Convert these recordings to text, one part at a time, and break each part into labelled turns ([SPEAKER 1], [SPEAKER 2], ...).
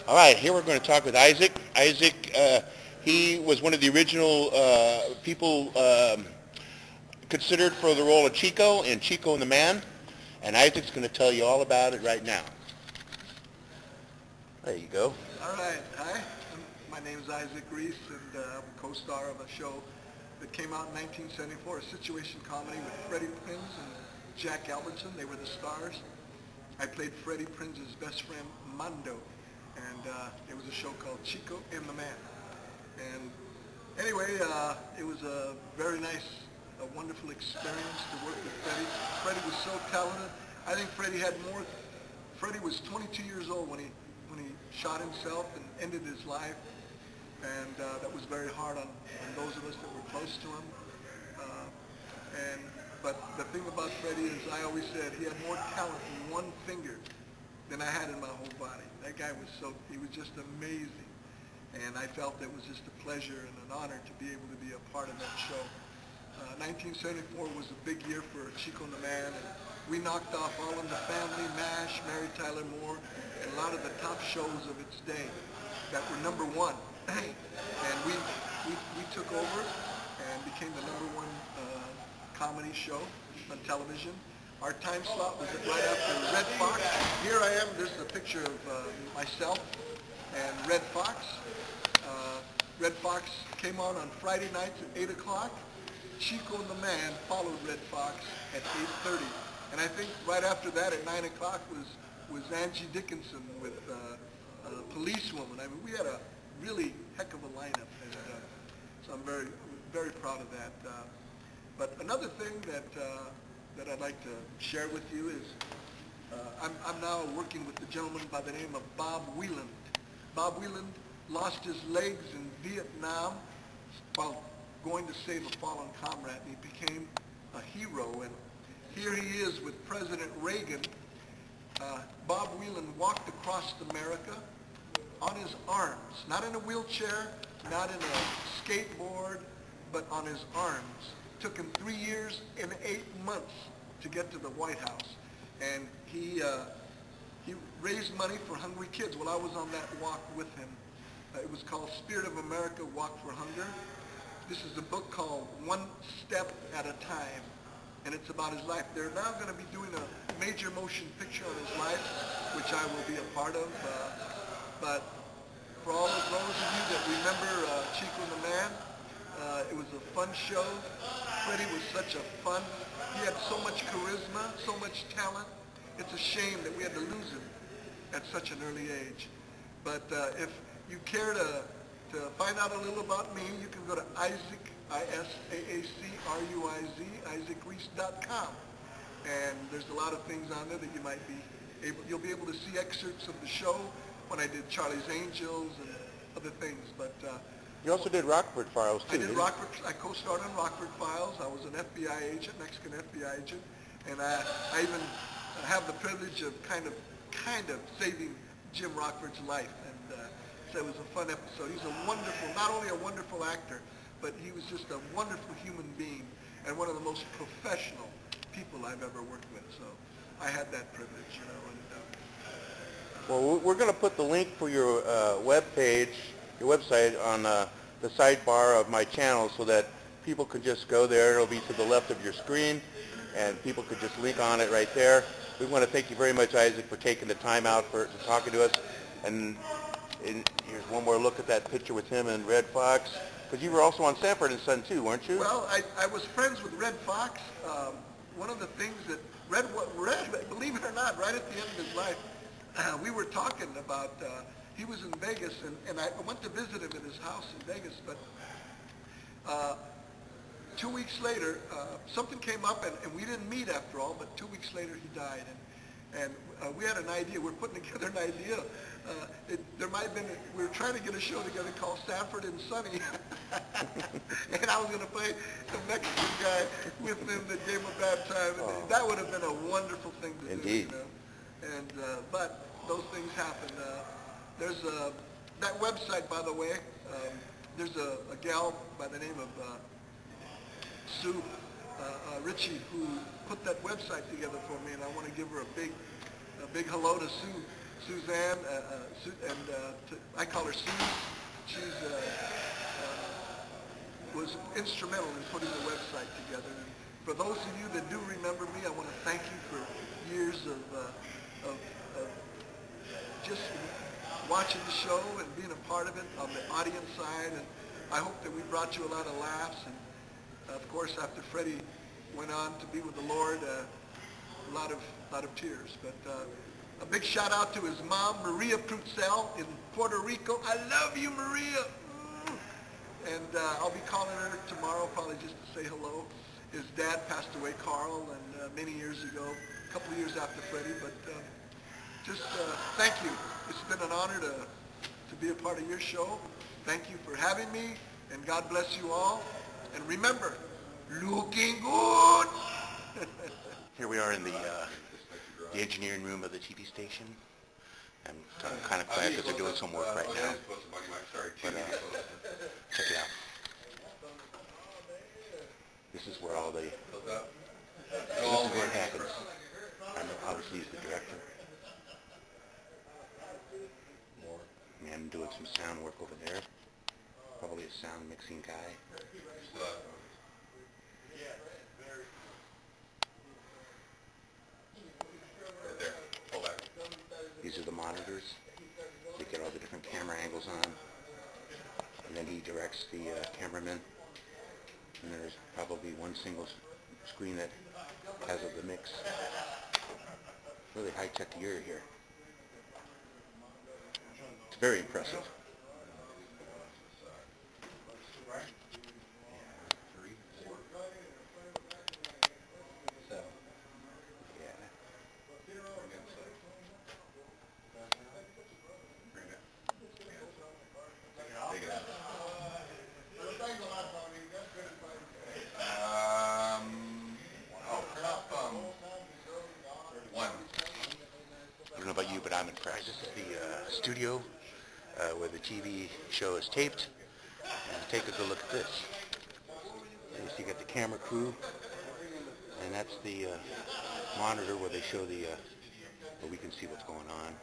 [SPEAKER 1] All right, here we're going to talk with Isaac. Isaac, he was one of the original people considered for the role of Chico in Chico and the Man, and Isaac's going to tell you all about it right now. There you go.
[SPEAKER 2] All right, hi. My name is Isaac Reese, and I'm a co-star of a show that came out in 1974, a situation comedy with Freddie Prinze and Jack Albertson. They were the stars. I played Freddie Prinze's best friend, Mando, and it was a show called Chico and the Man. And anyway, it was a very nice, a wonderful experience to work with Freddie. Freddie was so talented. I think Freddie was 22 years old when he shot himself and ended his life, and that was very hard on those of us that were close to him. But the thing about Freddie is, I always said he had more talent in one finger than I had in my whole body. That guy was he was just amazing. And I felt it was just a pleasure and an honor to be able to be a part of that show. 1974 was a big year for Chico and the Man, and we knocked off All in the Family, MASH, Mary Tyler Moore, and a lot of the top shows of its day that were number one. And we took over and became the number one comedy show on television. Our time slot was right after Red Fox. Here I am. This is a picture of myself and Red Fox. Red Fox came on Friday nights at 8 o'clock. Chico and the Man followed Red Fox at 8:30. And I think right after that at 9 o'clock was Angie Dickinson with Policewoman. I mean, we had a really heck of a lineup. And, so I'm very, very proud of that. But another thing that I'd like to share with you is I'm now working with a gentleman by the name of Bob Wieland. Bob Wieland lost his legs in Vietnam while going to save a fallen comrade, and he became a hero. And here he is with President Reagan. Bob Wieland walked across America on his arms, not in a wheelchair, not in a skateboard, but on his arms. Took him 3 years and 8 months to get to the White House. And he raised money for hungry kids. Well, I was on that walk with him. It was called Spirit of America, Walk for Hunger. This is a book called One Step at a Time, and it's about his life. They're now going to be doing a major motion picture on his life, which I will be a part of. But for all of those of you that remember Chico and the Man, it was a fun show. Freddie was such a fun. He had so much charisma, so much talent. It's a shame that we had to lose him at such an early age. But if you care to find out a little about me, you can go to Isaac, ISAACRUIZ, IsaacReese.com. And there's a lot of things on there that you might be you'll be able to see excerpts of the show when I did Charlie's Angels and other things. But
[SPEAKER 1] you also did Rockford Files, too.
[SPEAKER 2] I co-starred on Rockford Files. I was an FBI agent, Mexican FBI agent, and I even have the privilege of kind of saving Jim Rockford's life. And so it was a fun episode. He's a wonderful, not only a wonderful actor, but he was just a wonderful human being and one of the most professional people I've ever worked with. So I had that privilege, you know. And,
[SPEAKER 1] well, we're going to put the link for your website on the sidebar of my channel so that people can just go there. It'll be to the left of your screen, and people could just link on it right there. We want to thank you very much, Isaac, for taking the time out to talking to us. And here's one more look at that picture with him and Red Fox, because you were also on Sanford and Son too, weren't you?
[SPEAKER 2] Well, I was friends with Red Fox. One of the things that Red, believe it or not, right at the end of his life, we were talking about, he was in Vegas, and I went to visit him at his house in Vegas, but 2 weeks later, something came up, and we didn't meet after all, but 2 weeks later he died. And we had an idea. We're putting together an idea. There might have been, we were trying to get a show together called Sanford and Sonny. And I was going to play the Mexican guy with him that gave him a bad time. And that would have been a wonderful thing to do. You know? And, but those things happen. There's that website, by the way, there's a gal by the name of Sue Ritchie, who put that website together for me, and I want to give her a big hello to Sue. Suzanne, I call her Sue. She's was instrumental in putting the website together. And for those of you that do remember me, I want to thank you for years of just watching the show and being a part of it on the audience side. And I hope that we brought you a lot of laughs. And of course, after Freddie went on to be with the Lord, a lot of tears. But a big shout out to his mom, Maria Prutzell in Puerto Rico. I love you, Maria. And I'll be calling her tomorrow, probably just to say hello. His dad passed away, Carl, and many years ago, a couple of years after Freddie. But just thank you. It's been an honor to be a part of your show. Thank you for having me, and God bless you all. And remember, looking good.
[SPEAKER 1] Here we are in the engineering room of the TV station. I'm kind of quiet because they're doing some work right now. But check it out. This is where all the, this is where it happens. I'm obviously he's the director. And I'm doing some sound work over there. Probably a sound mixing guy. These are the monitors. They get all the different camera angles on. And then he directs the cameraman. And there's probably one single screen that has the mix. Really high-tech gear here. It's very impressive. I don't know about you, but I'm impressed. This is the studio where the TV show is taped. And take a good look at this. So you got the camera crew, and that's the monitor where they show the, where we can see what's going on.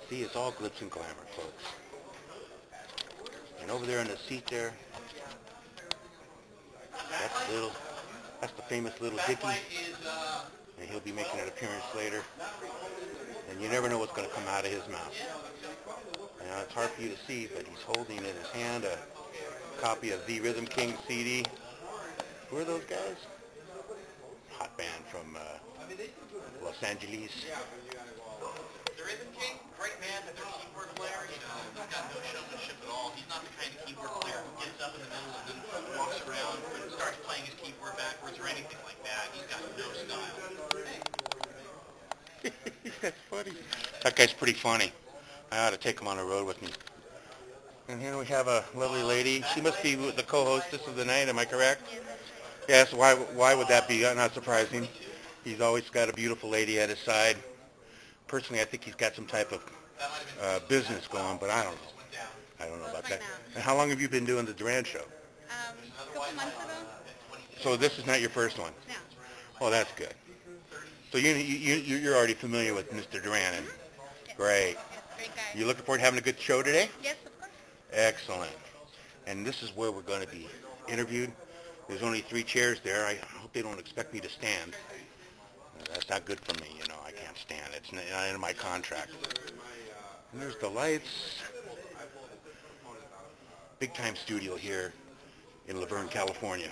[SPEAKER 1] See, it's all glitz and glamour, folks. And over there in the seat there, that's the famous Little Dicky, and he'll be making an appearance later. And you never know what's going to come out of his mouth. Now, it's hard for you to see, but he's holding in his hand a copy of the Rhythm King CD. Who are those guys? Hot band from Los Angeles.
[SPEAKER 3] The Rhythm King, great man, but their keyboard player, he's got no showmanship at all. He's not the kind of keyboard player who gets up in the middle and then walks around and starts playing his keyboard backwards or anything like that. He's got no style.
[SPEAKER 1] That's funny. That guy's pretty funny. I ought to take him on the road with me. And here we have a lovely lady. She must be the co-hostess of the night, am I correct? Yes, why would that be? Not surprising. He's always got a beautiful lady at his side. Personally, I think he's got some type of business going, but I don't know. I don't know about that. And how long have you been doing the Duran show?
[SPEAKER 4] A couple months ago.
[SPEAKER 1] So this is not your first one?
[SPEAKER 4] No.
[SPEAKER 1] Oh, that's good. So you're already familiar with Mr. Duran. And
[SPEAKER 4] Yes.
[SPEAKER 1] great.
[SPEAKER 4] Yes, great guy.
[SPEAKER 1] You looking forward to having a good show today?
[SPEAKER 4] Yes, of course.
[SPEAKER 1] Excellent. And this is where we're going to be interviewed. There's only 3 chairs there. I hope they don't expect me to stand. That's not good for me, you know. I can't stand. It's not in my contract. And there's the lights. Big time studio here in Laverne, California.